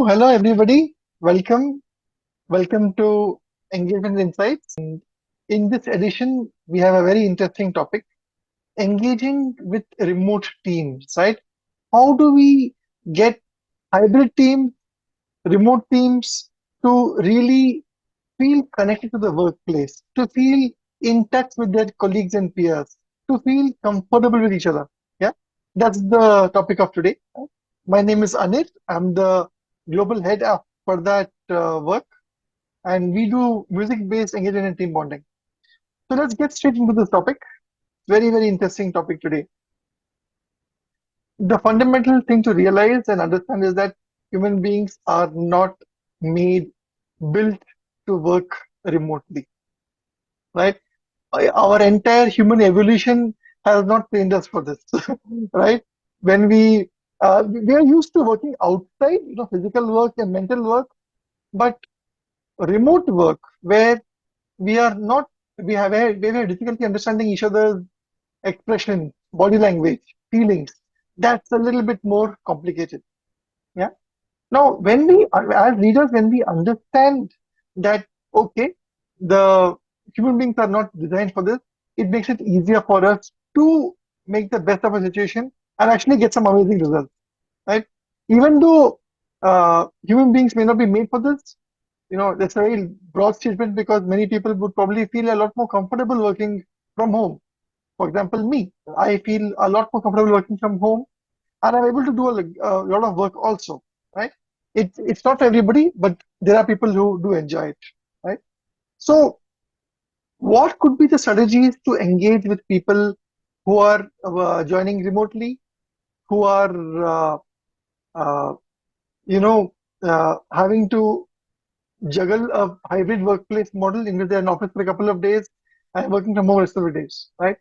Hello everybody. Welcome to Engagement Insights. In this edition, we have a very interesting topic, engaging with remote teams, right? How do we get hybrid teams, remote teams to really feel connected to the workplace, to feel in touch with their colleagues and peers, to feel comfortable with each other? Yeah, that's the topic of today. My name is Anir. I'm the global head of for that work, and we do music-based engagement and team bonding. So let's get straight into this topic. Very interesting topic today. The fundamental thing to realize and understand is that human beings are not made, built to work remotely, right? Our entire human evolution has not trained us for this, right? When we are used to working outside, physical work and mental work, but remote work where we are not we have difficulty understanding each other's expression, body language, feelings. That's a little bit more complicated. Yeah. Now, when we as leaders, when we understand that okay, the human beings are not designed for this, it makes it easier for us to make the best of a situation and actually get some amazing results. Right? Even though human beings may not be made for this, that's a very broad statement because many people would probably feel a lot more comfortable working from home. For example, me, I feel a lot more comfortable working from home, and I'm able to do a lot of work also, right? It's not for everybody, but there are people who do enjoy it, right? So, what could be the strategies to engage with people who are joining remotely, who are uh, you know having to juggle a hybrid workplace model in which they're in office for a couple of days and working from home rest of the days, right?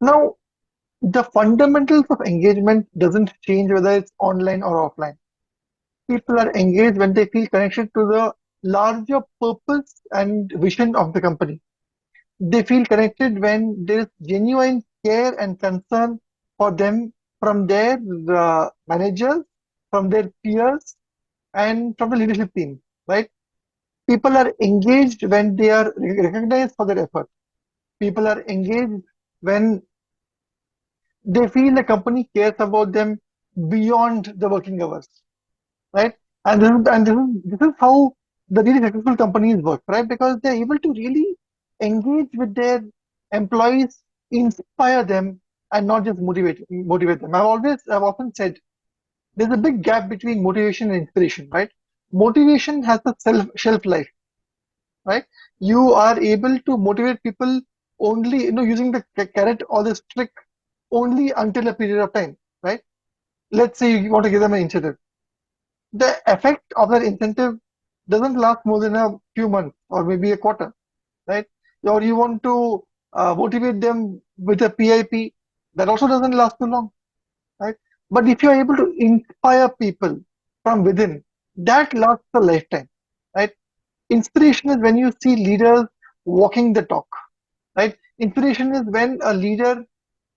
Now, the fundamentals of engagement doesn't change whether it's online or offline. People are engaged when they feel connected to the larger purpose and vision of the company. They feel connected when there is genuine care and concern for them from their managers, from their peers, and from the leadership team, right? People are engaged when they are recognized for their effort. People are engaged when they feel the company cares about them beyond the working hours, right? And this is how the really successful companies work, right? Because they're able to really engage with their employees, inspire them, and not just motivate them. I've often said there's a big gap between motivation and inspiration, right? Motivation has a shelf life, right? You are able to motivate people only, using the carrot or the stick only until a period of time, right? Let's say you want to give them an incentive. The effect of that incentive doesn't last more than a few months or maybe a quarter, right? Or you want to motivate them with a PIP, that also doesn't last too long, right? But if you're able to inspire people from within, that lasts a lifetime, right? Inspiration is when you see leaders walking the talk, right? Inspiration is when a leader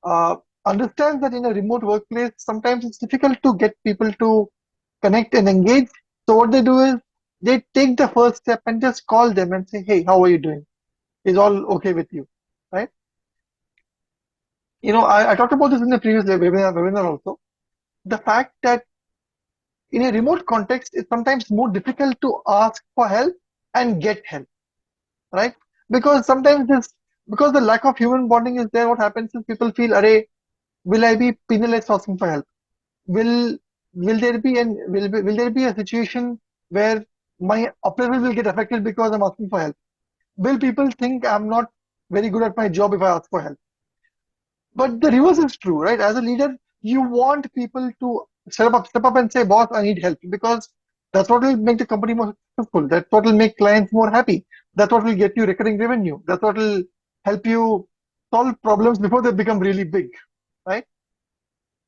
uh, understands that in a remote workplace, sometimes it's difficult to get people to connect and engage. So what they do is they take the first step and just call them and say, "Hey, how are you doing? Is all okay with you?" Right? I talked about this in the previous webinar also. The fact that in a remote context, it's sometimes more difficult to ask for help and get help, right? Because sometimes because the lack of human bonding is there, what happens is people feel, "Array, will I be penalized for asking for help? Will will there be a situation where my appraisal will get affected because I'm asking for help? Will people think I'm not very good at my job if I ask for help?" But the reverse is true, right? As a leader, you want people to step up and say, "Boss, I need help," because that's what will make the company more successful. That's what will make clients more happy. That's what will get you recurring revenue. That's what will help you solve problems before they become really big, right?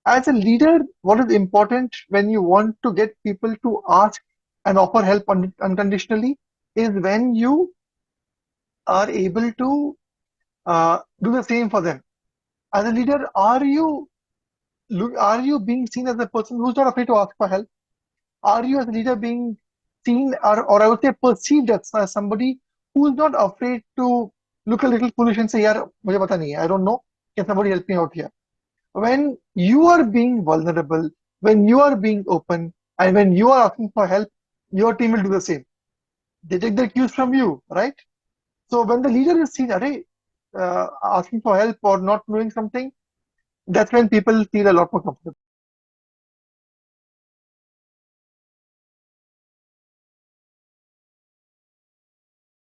As a leader, what is important when you want to get people to ask and offer help unconditionally is when you are able to do the same for them. As a leader, are you being seen as a person who's not afraid to ask for help? Are you as a leader being seen, or I would say perceived as somebody who is not afraid to look a little foolish and say, "यार मुझे पता नहीं है, I don't know. Can somebody help me out here?" When you are being vulnerable, when you are being open, and when you are asking for help, your team will do the same. They take the cues from you, right? So when the leader is seen, asking for help or not knowing something, that's when people feel a lot more comfortable.